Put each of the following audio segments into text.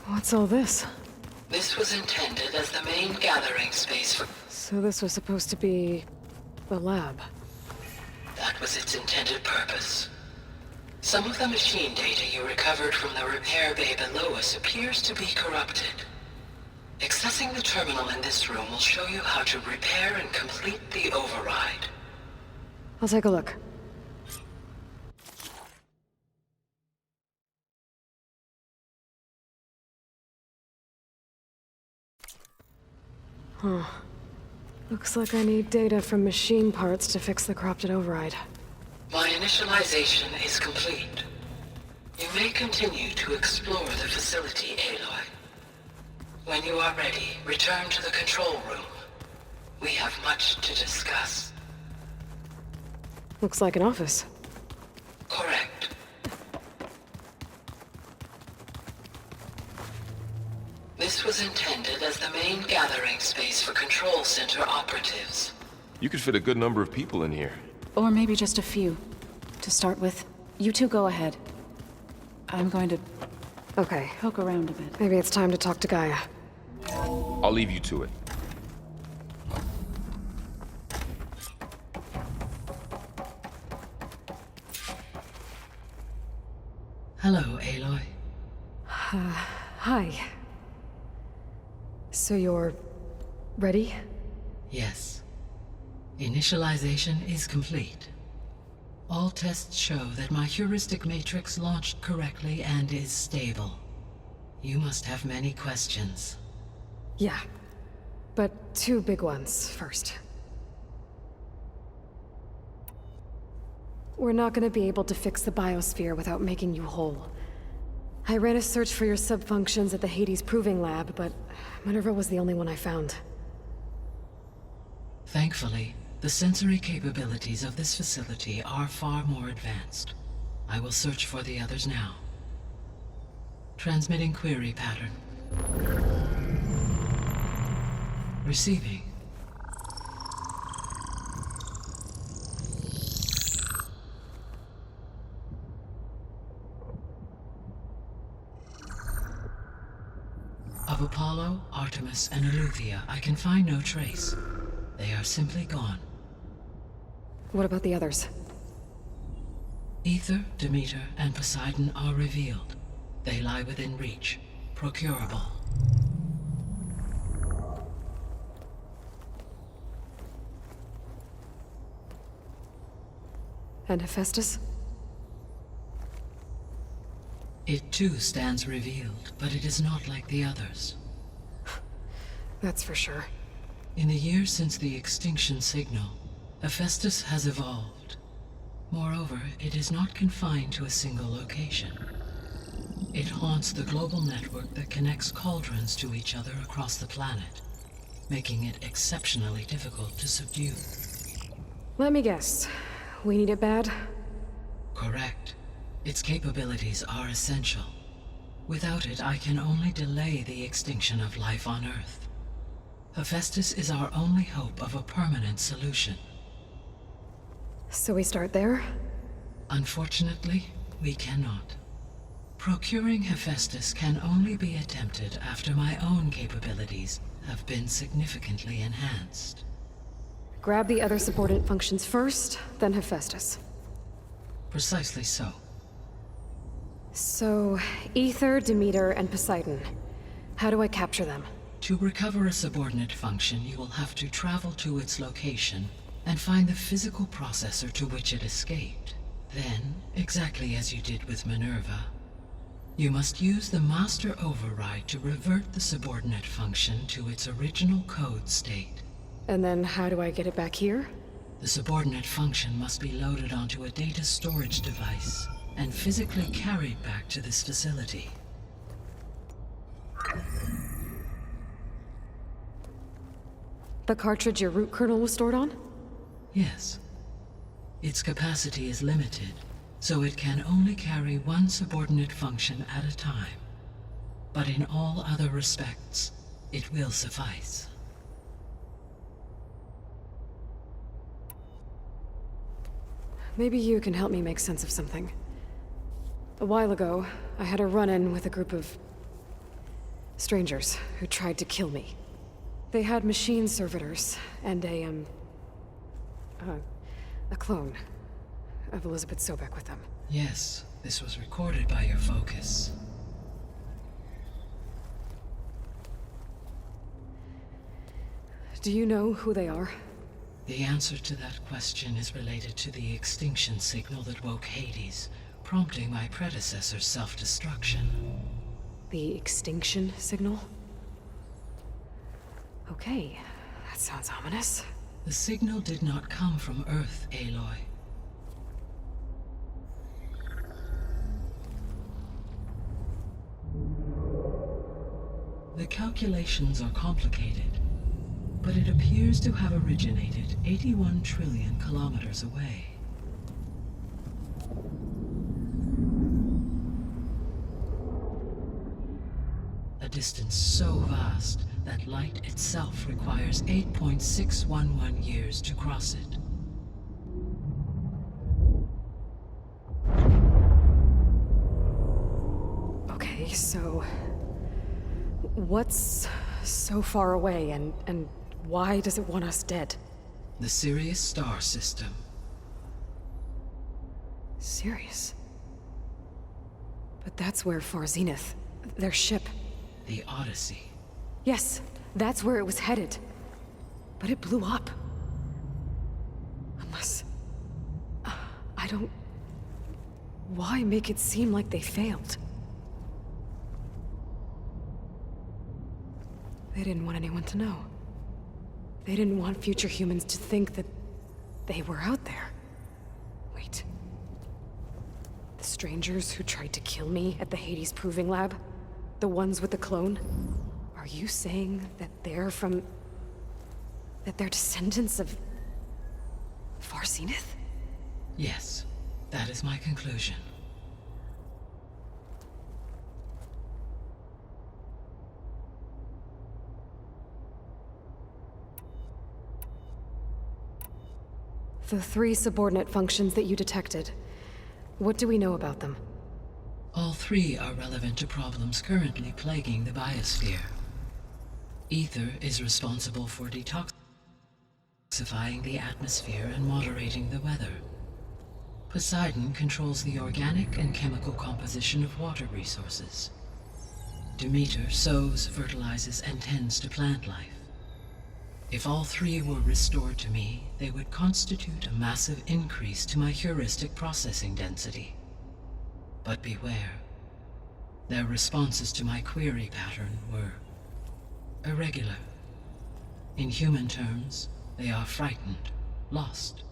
What's all this? This was intended as the main gathering space for... So this was supposed to be... a lab. That was its intended purpose. Some of the machine data you recovered from the repair bay below us appears to be corrupted. Accessing the terminal in this room will show you how to repair and complete the override. I'll take a look. Huh. Looks like I need data from machine parts to fix the corrupted override. My initialization is complete. You may continue to explore the facility, Aloy. When you are ready, return to the control room. We have much to discuss. Looks like an office. Correct. This was intended as the main gathering space for Control Center operatives. You could fit a good number of people in here. Or maybe just a few. To start with, you two go ahead. I'm going to Okay. poke around a bit. Maybe it's time to talk to Gaia. I'll leave you to it. Hello, Aloy. Hi. So you're... ready? Yes. Initialization is complete. All tests show that my heuristic matrix launched correctly and is stable. You must have many questions. Yeah. But two big ones first. We're not gonna be able to fix the biosphere without making you whole. I ran a search for your subfunctions at the Hades Proving Lab, but Minerva was the only one I found. Thankfully, the sensory capabilities of this facility are far more advanced. I will search for the others now. Transmitting query pattern. Receiving. Of Apollo, Artemis, and Eleuthia, I can find no trace. They are simply gone. What about the others? Ether, Demeter, and Poseidon are revealed. They lie within reach, procurable. And Hephaestus? It too stands revealed, but it is not like the others. That's for sure. In the years since the extinction signal, Hephaestus has evolved. Moreover, it is not confined to a single location. It haunts the global network that connects cauldrons to each other across the planet, making it exceptionally difficult to subdue. Let me guess. We need it bad? Correct. Its capabilities are essential. Without it, I can only delay the extinction of life on Earth. Hephaestus is our only hope of a permanent solution. So we start there? Unfortunately, we cannot. Procuring Hephaestus can only be attempted after my own capabilities have been significantly enhanced. Grab the other subordinate functions first, then Hephaestus. Precisely so. So, Ether, Demeter, and Poseidon. How do I capture them? To recover a subordinate function, you will have to travel to its location and find the physical processor to which it escaped. Then, exactly as you did with Minerva, you must use the master override to revert the subordinate function to its original code state. And then how do I get it back here? The subordinate function must be loaded onto a data storage device and physically carried back to this facility. The cartridge your root kernel was stored on? Yes. Its capacity is limited, so it can only carry one subordinate function at a time. But in all other respects, it will suffice. Maybe you can help me make sense of something. A while ago, I had a run-in with a group of Strangers who tried to kill me. They had machine servitors and a clone of Elizabeth Sobek with them. Yes, this was recorded by your focus. Do you know who they are? The answer to that question is related to the extinction signal that woke Hades, prompting my predecessor's self-destruction. The extinction signal? Okay, that sounds ominous. The signal did not come from Earth, Aloy. The calculations are complicated, but it appears to have originated 81 trillion kilometers away. A distance so vast that light itself requires 8.611 years to cross it. Okay, so... what's so far away, and why does it want us dead? The Sirius star system. Sirius? But that's where Far Zenith, their ship... The Odyssey. Yes, that's where it was headed. But it blew up. Unless... I don't... Why make it seem like they failed? They didn't want anyone to know. They didn't want future humans to think that they were out there. Wait. The strangers who tried to kill me at the Hades Proving Lab? The ones with the clone? Are you saying that they're from... that they're descendants of... Far Zenith? Yes, that is my conclusion. The 3 subordinate functions that you detected. What do we know about them? All 3 are relevant to problems currently plaguing the biosphere. Ether is responsible for detoxifying the atmosphere and moderating the weather. Poseidon controls the organic and chemical composition of water resources. Demeter sows, fertilizes, and tends to plant life. If all 3 were restored to me, they would constitute a massive increase to my heuristic processing density. But beware. Their responses to my query pattern were irregular. In human terms, they are frightened, lost,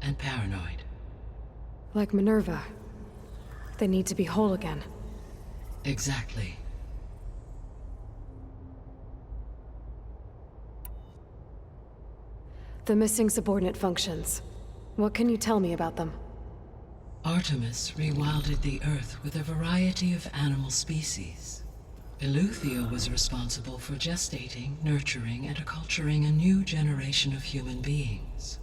and paranoid. Like Minerva. They need to be whole again. Exactly. The missing subordinate functions. What can you tell me about them? Artemis rewilded the Earth with a variety of animal species. Eleuthia was responsible for gestating, nurturing, and acculturating a new generation of human beings.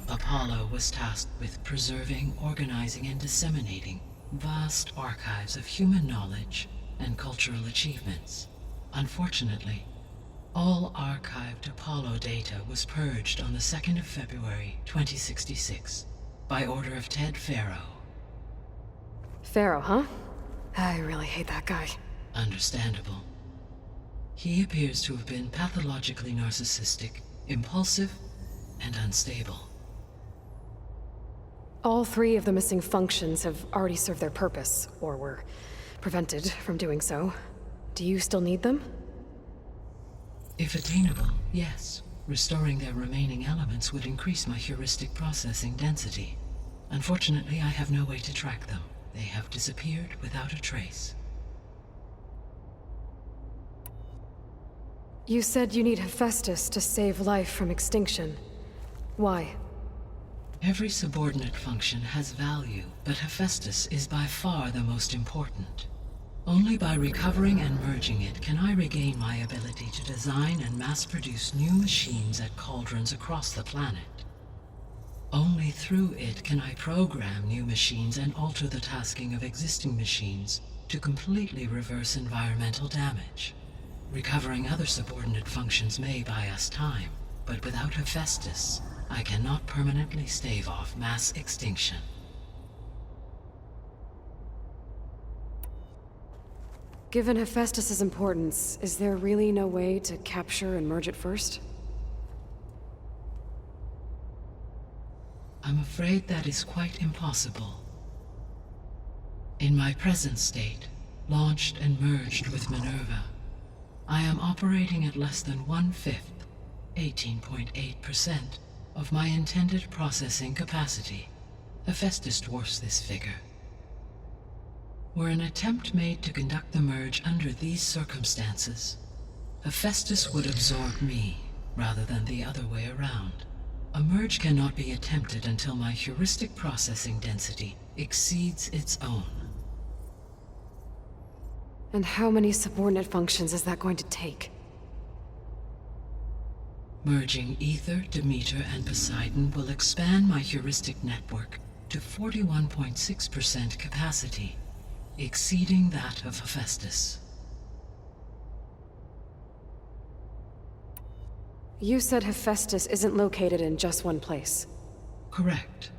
Apollo was tasked with preserving, organizing, and disseminating vast archives of human knowledge and cultural achievements. Unfortunately, all archived Apollo data was purged on the 2nd of February, 2066, by order of Ted Faro. Pharaoh, huh? I really hate that guy. Understandable. He appears to have been pathologically narcissistic, impulsive, and unstable. All 3 of the missing functions have already served their purpose, or were prevented from doing so. Do you still need them? If attainable, yes. Restoring their remaining elements would increase my heuristic processing density. Unfortunately, I have no way to track them. They have disappeared without a trace. You said you need Hephaestus to save life from extinction. Why? Every subordinate function has value, but Hephaestus is by far the most important. Only by recovering and merging it can I regain my ability to design and mass-produce new machines at cauldrons across the planet. Only through it can I program new machines and alter the tasking of existing machines to completely reverse environmental damage. Recovering other subordinate functions may buy us time, but without Hephaestus, I cannot permanently stave off mass extinction. Given Hephaestus's importance, is there really no way to capture and merge it first? I'm afraid that is quite impossible. In my present state, launched and merged with Minerva, I am operating at less than 1/5, 18.8%, of my intended processing capacity. Hephaestus dwarfs this figure. Were an attempt made to conduct the merge under these circumstances, Hephaestus would absorb me, rather than the other way around. A merge cannot be attempted until my heuristic processing density exceeds its own. And how many subordinate functions is that going to take? Merging Ether, Demeter, and Poseidon will expand my heuristic network to 41.6% capacity, exceeding that of Hephaestus. You said Hephaestus isn't located in just one place. Correct.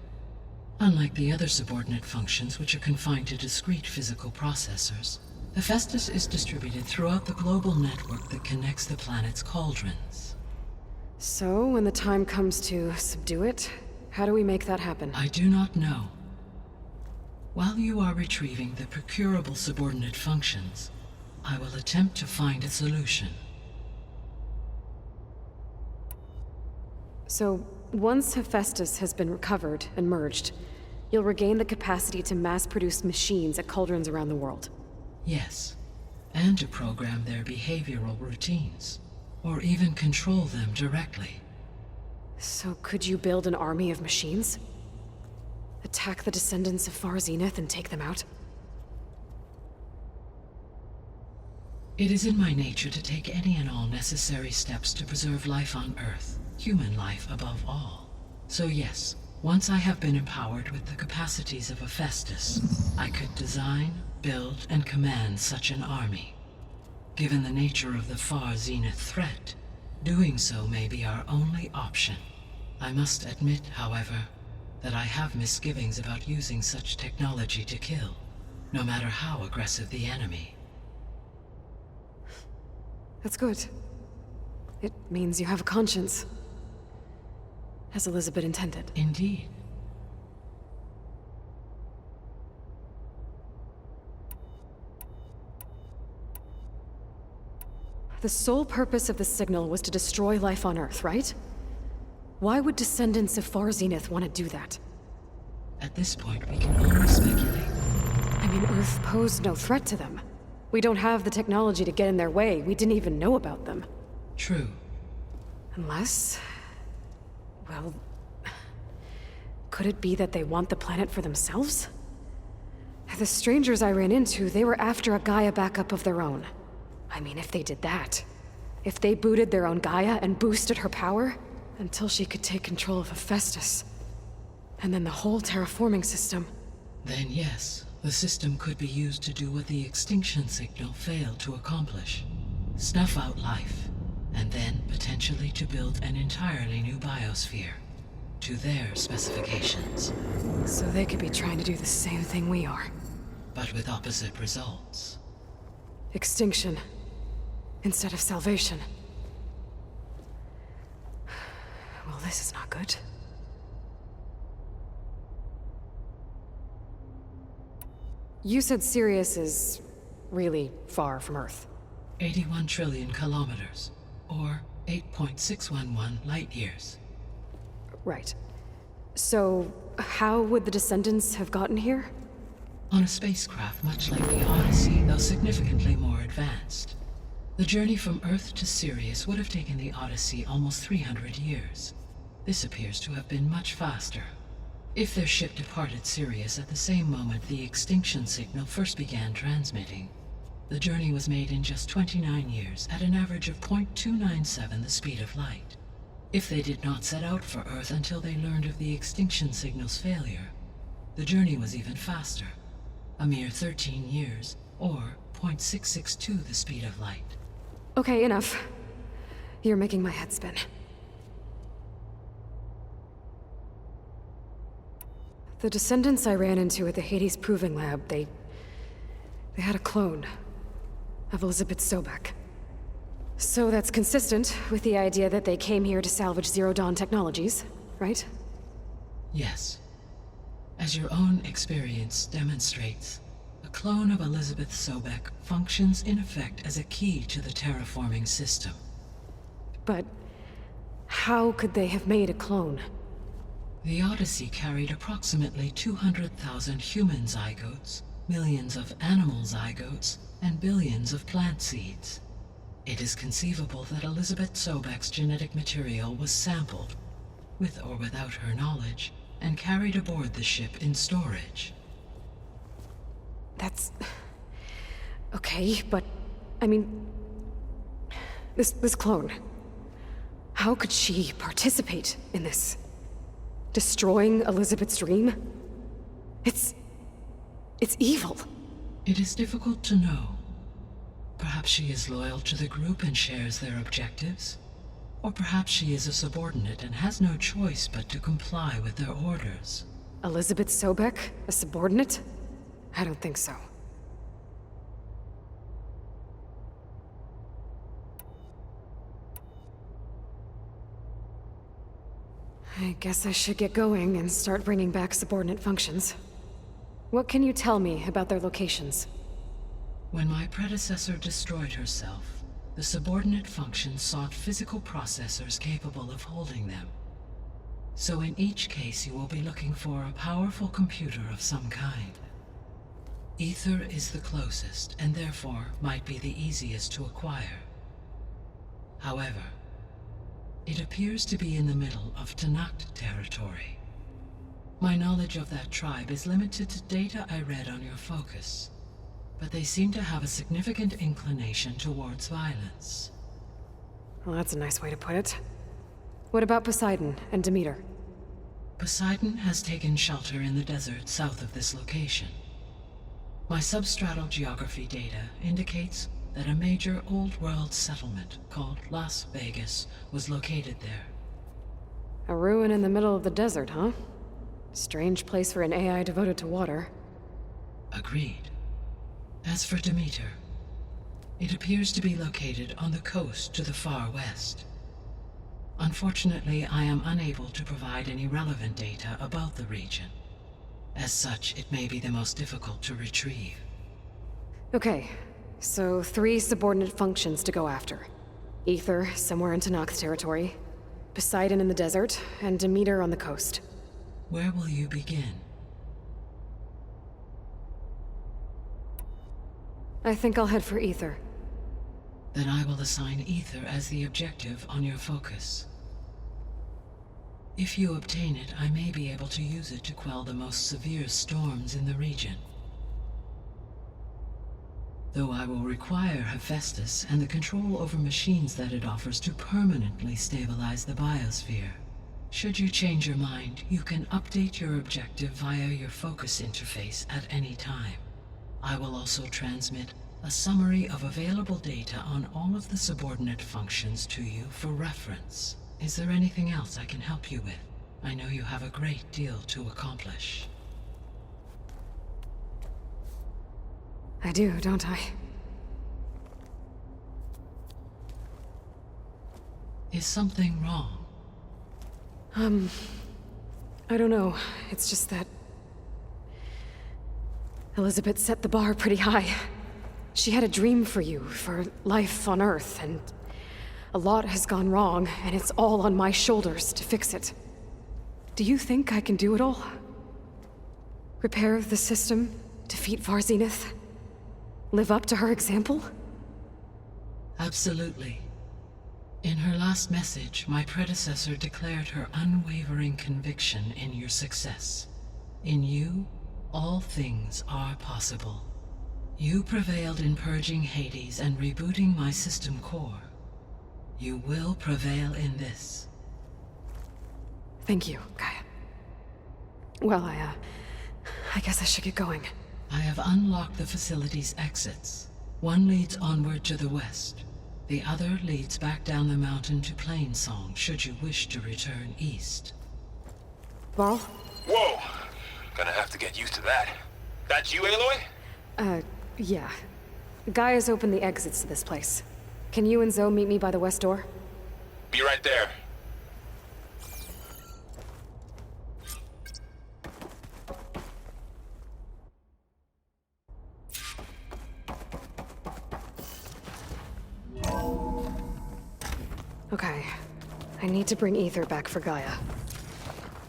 Unlike the other subordinate functions, which are confined to discrete physical processors, Hephaestus is distributed throughout the global network that connects the planet's cauldrons. So, when the time comes to subdue it, how do we make that happen? I do not know. While you are retrieving the procurable subordinate functions, I will attempt to find a solution. So, once Hephaestus has been recovered and merged, you'll regain the capacity to mass-produce machines at cauldrons around the world. Yes, and to program their behavioral routines, or even control them directly. So could you build an army of machines? Attack the descendants of Far Zenith and take them out? It is in my nature to take any and all necessary steps to preserve life on Earth, human life above all. So yes, once I have been empowered with the capacities of Hephaestus, I could design, build, and command such an army. Given the nature of the Far Zenith threat, doing so may be our only option. I must admit, however, that I have misgivings about using such technology to kill, no matter how aggressive the enemy. That's good. It means you have a conscience. As Elizabeth intended. Indeed. The sole purpose of the signal was to destroy life on Earth, right? Why would descendants of Far Zenith want to do that? At this point, we can only speculate. I mean, Earth posed no threat to them. We don't have the technology to get in their way. We didn't even know about them. True. Unless... well... could it be that they want the planet for themselves? The strangers I ran into, they were after a Gaia backup of their own. I mean, if they did that... if they booted their own Gaia and boosted her power... until she could take control of Hephaestus. And then the whole terraforming system. Then yes, the system could be used to do what the extinction signal failed to accomplish. Snuff out life, and then potentially to build an entirely new biosphere. To their specifications. So they could be trying to do the same thing we are. But with opposite results. Extinction. Instead of salvation. Well, this is not good. You said Sirius is really far from Earth. 81 trillion kilometers, or 8.611 light years. Right. So, how would the descendants have gotten here? On a spacecraft much like the Odyssey, though significantly more advanced. The journey from Earth to Sirius would have taken the Odyssey almost 300 years. This appears to have been much faster. If their ship departed Sirius at the same moment the extinction signal first began transmitting, the journey was made in just 29 years at an average of 0.297 the speed of light. If they did not set out for Earth until they learned of the extinction signal's failure, the journey was even faster, a mere 13 years, or 0.662 the speed of light. Okay, enough. You're making my head spin. The descendants I ran into at the Hades Proving Lab, they had a clone of Elizabeth Sobek. So that's consistent with the idea that they came here to salvage Zero Dawn technologies, right? Yes. As your own experience demonstrates, a clone of Elizabeth Sobek functions in effect as a key to the terraforming system. But how could they have made a clone? The Odyssey carried approximately 200,000 human zygotes, millions of animal zygotes, and billions of plant seeds. It is conceivable that Elizabeth Sobek's genetic material was sampled, with or without her knowledge, and carried aboard the ship in storage. That's... okay, but... I mean... This clone... How could she participate in this? Destroying Elizabeth's dream? It's evil. It is difficult to know. Perhaps she is loyal to the group and shares their objectives. Or perhaps she is a subordinate and has no choice but to comply with their orders. Elizabeth Sobek, a subordinate? I don't think so. I guess I should get going and start bringing back subordinate functions. What can you tell me about their locations? When my predecessor destroyed herself, the subordinate functions sought physical processors capable of holding them. So in each case you will be looking for a powerful computer of some kind. Ether is the closest, and therefore might be the easiest to acquire. However, it appears to be in the middle of Tanakh territory. My knowledge of that tribe is limited to data I read on your focus, but they seem to have a significant inclination towards violence. Well, that's a nice way to put it. What about Poseidon and Demeter? Poseidon has taken shelter in the desert south of this location. My substratal geography data indicates that a major old-world settlement called Las Vegas was located there. A ruin in the middle of the desert, huh? Strange place for an AI devoted to water. Agreed. As for Demeter, it appears to be located on the coast to the far west. Unfortunately, I am unable to provide any relevant data about the region. As such, it may be the most difficult to retrieve. Okay, so 3 subordinate functions to go after. Ether, somewhere in Tanakh territory, Poseidon in the desert, and Demeter on the coast. Where will you begin? I think I'll head for Ether. Then I will assign Ether as the objective on your focus. If you obtain it, I may be able to use it to quell the most severe storms in the region. Though I will require Hephaestus and the control over machines that it offers to permanently stabilize the biosphere. Should you change your mind, you can update your objective via your focus interface at any time. I will also transmit a summary of available data on all of the subordinate functions to you for reference. Is there anything else I can help you with? I know you have a great deal to accomplish. I do, don't I? Is something wrong? I don't know. It's just that... Elizabeth set the bar pretty high. She had a dream for you, for life on Earth, and a lot has gone wrong, and it's all on my shoulders to fix it. Do you think I can do it all? Repair the system, defeat Varzenith, live up to her example? Absolutely. In her last message, my predecessor declared her unwavering conviction in your success. In you, all things are possible. You prevailed in purging Hades and rebooting my system core. You will prevail in this. Thank you, Gaia. Well, I guess I should get going. I have unlocked the facility's exits. One leads onward to the west. The other leads back down the mountain to Plainsong, should you wish to return east. Varl? Whoa! Gonna have to get used to that. That's you, Aloy? Yeah. Guy has opened the exits to this place. Can you and Zoe meet me by the west door? Be right there. Okay. I need to bring Ether back for Gaia.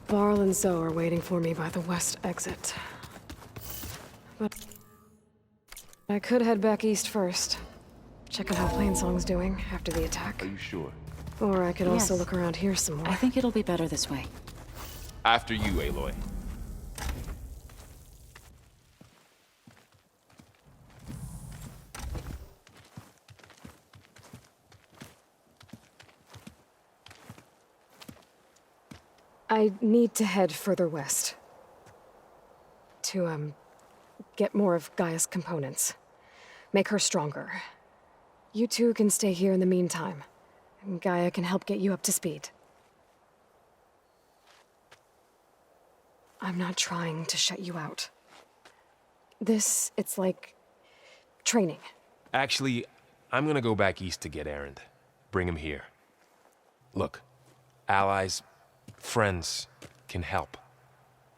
Varl and Zoe are waiting for me by the west exit. But I could head back east first. Check on how Plainsong's doing after the attack. Are you sure? Or I could also Yes. look around here some more. I think it'll be better this way. After you, Aloy. I need to head further west. To, get more of Gaia's components. Make her stronger. You two can stay here in the meantime. And Gaia can help get you up to speed. I'm not trying to shut you out. It's like training. Actually, I'm gonna go back east to get Erend. Bring him here. Look, allies, friends can help.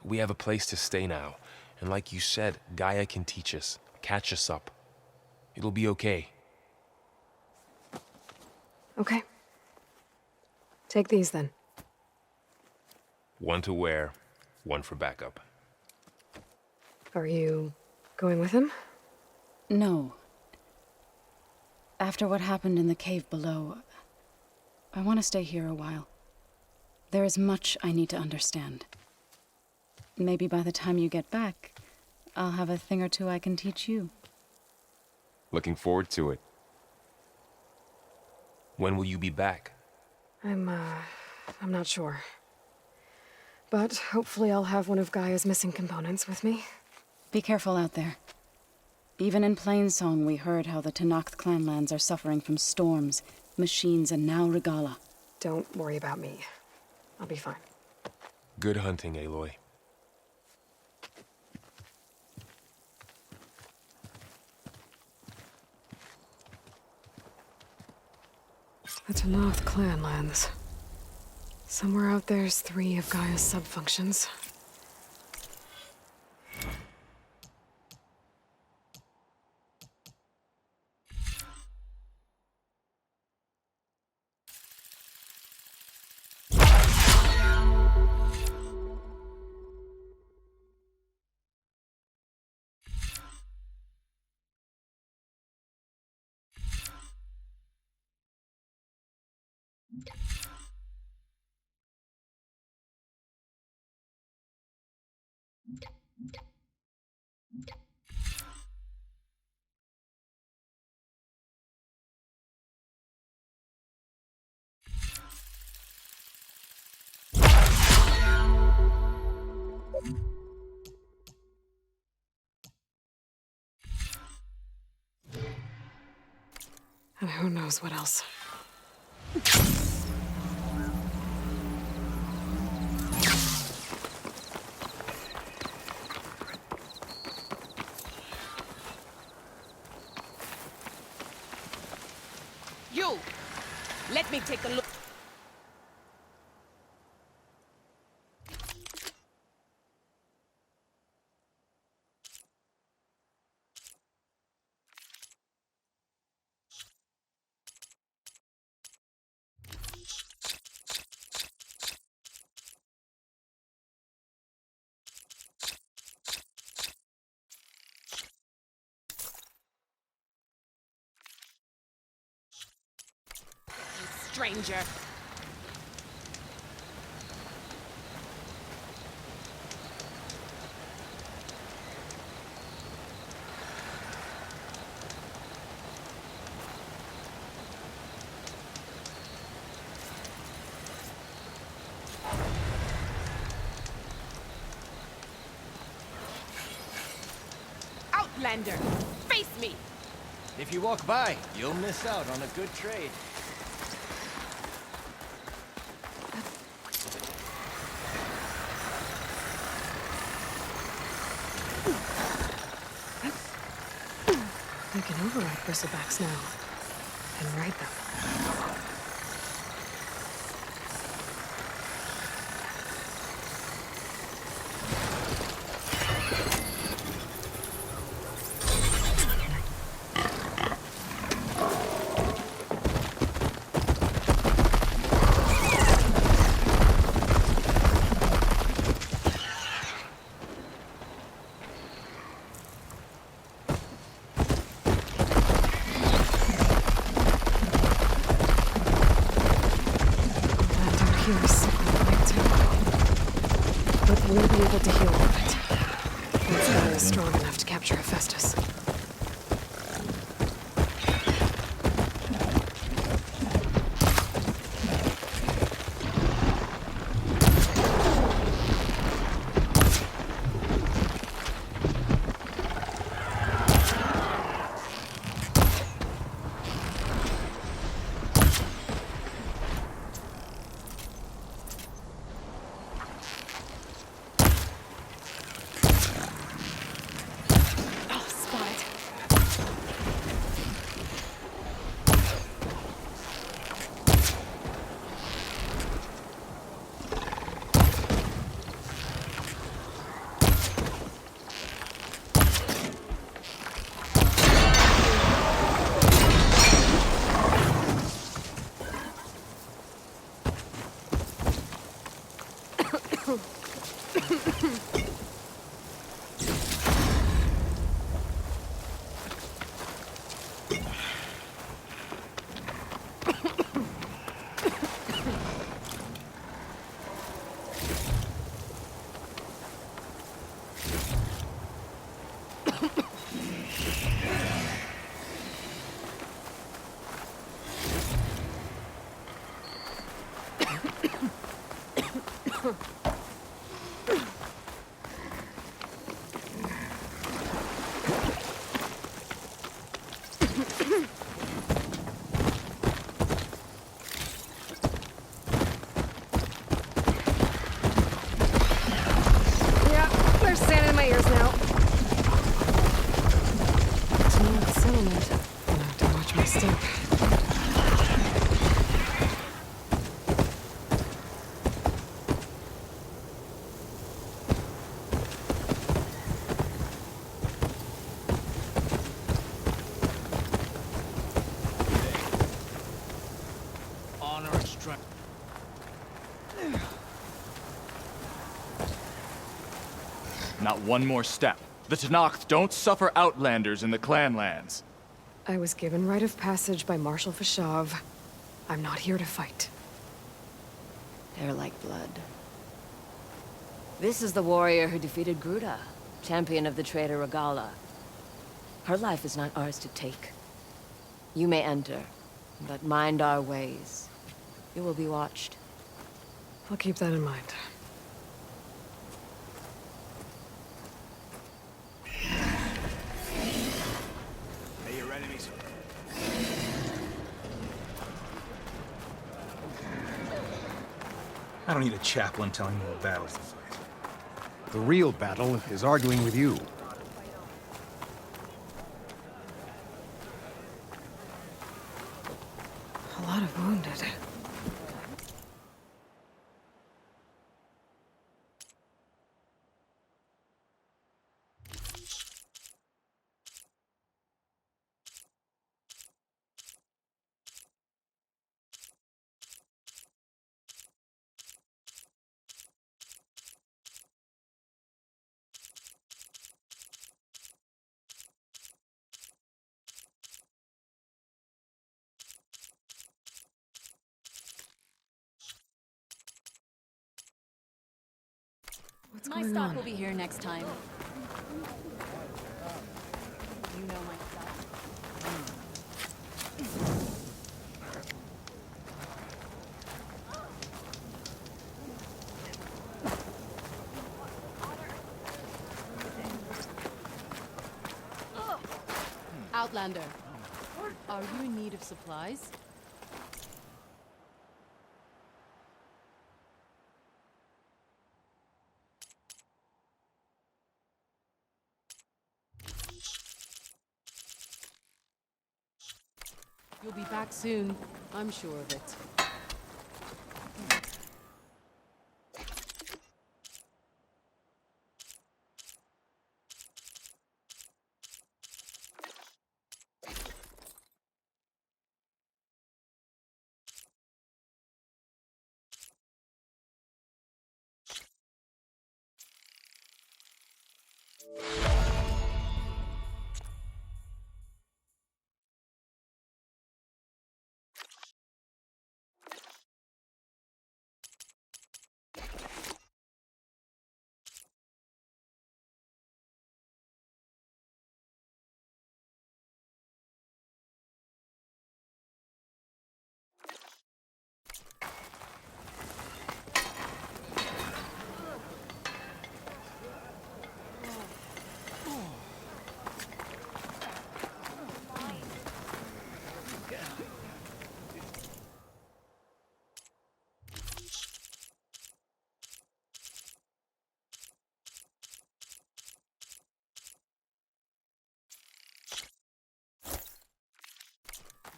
We have a place to stay now. And like you said, Gaia can teach us, catch us up. It'll be okay. Okay. Take these then. One to wear, one for backup. Are you going with him? No. After what happened in the cave below, I want to stay here a while. There is much I need to understand. Maybe by the time you get back, I'll have a thing or two I can teach you. Looking forward to it. When will you be back? I'm not sure. But hopefully I'll have one of Gaia's missing components with me. Be careful out there. Even in Plainsong, we heard how the Tenakth clanlands are suffering from storms, machines, and now Regala. Don't worry about me. I'll be fine. Good hunting, Aloy. The Tenakth clanlands. Somewhere out there's 3 of Gaia's subfunctions. And who knows what else. You! Let me take a look. Stranger. Outlander, face me! If you walk by, you'll miss out on a good trade. I can override bristlebacks now. And ride them. Here is sick with too. But we'll be able to heal all of it. Once Gaia is strong enough to capture Hephaestus. They're standing in my ears now. To know the settlement, I have to watch my step. Honor and strength. Not one more step. The Tenakth don't suffer outlanders in the Clanlands. I was given rite of passage by Marshal Fashav. I'm not here to fight. They're like blood. This is the warrior who defeated Gruda, champion of the traitor Regala. Her life is not ours to take. You may enter, but mind our ways. You will be watched. I'll keep that in mind. May your enemies... I don't need a chaplain telling me what battles to fight. The real battle is arguing with you. A lot of wounded. What's My going stock on? will be here next time. You know my stuff. Outlander, Are you in need of supplies? You'll be back soon. I'm sure of it.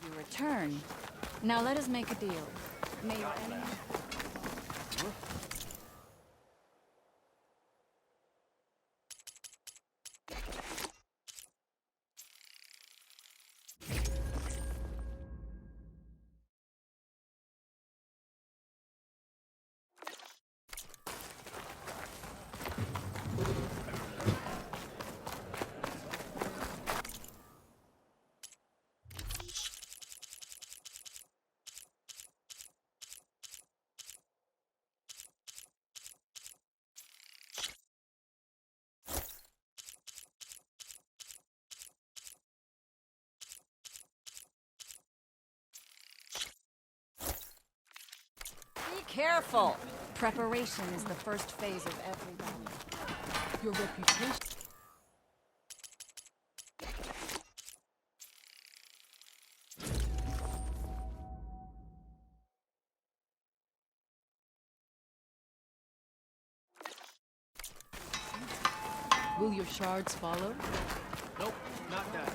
You return. Now let us make a deal. May your enemy... Be careful! Preparation is the first phase of every battle. Your reputation... Will your shards follow? Nope, not that.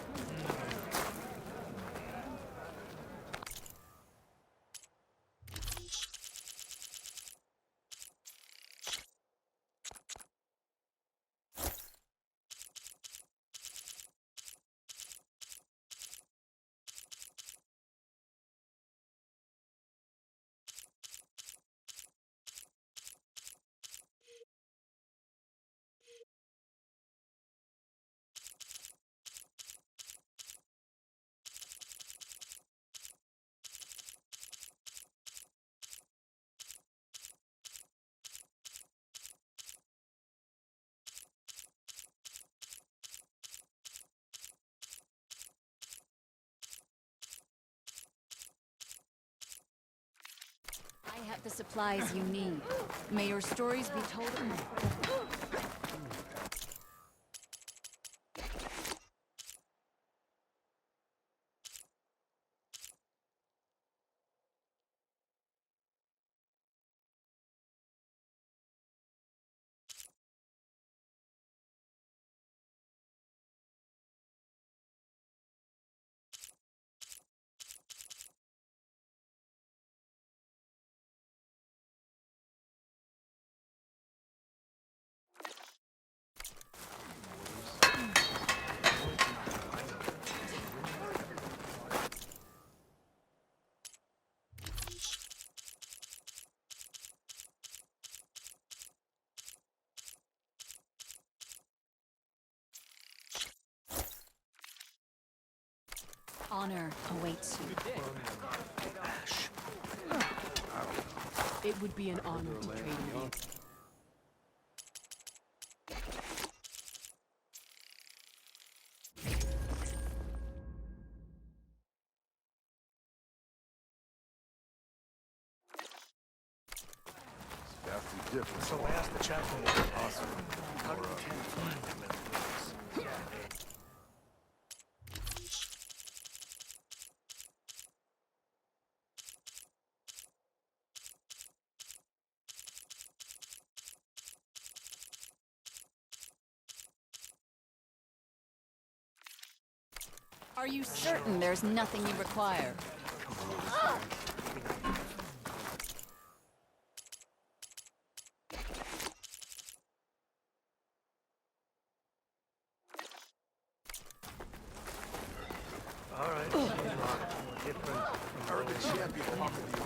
I have the supplies you need. May your stories be told in honor awaits you. It would be an honor to trade with you. So I asked the chaplain. Awesome. How do you find them in the Are you certain there's nothing you require? All right. Different. Urban champion talking to you.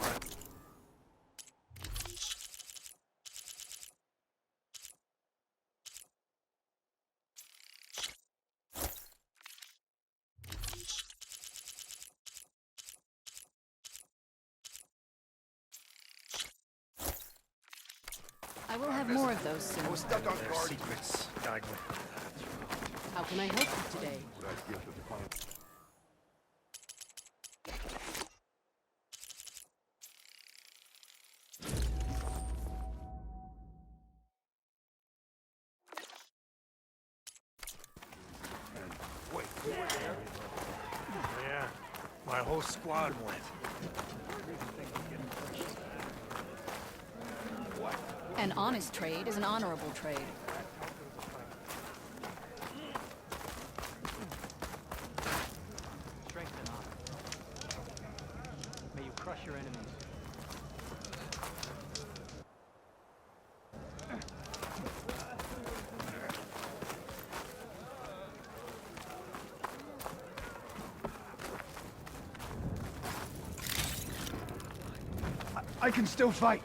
I will have more of those soon. I was stuck on guard secrets. Gotta go. How can I help you today? Wait, you were there? Yeah, my whole squad went. An honest trade is an honorable trade. Strength and honor. May you crush your enemies. I can still fight.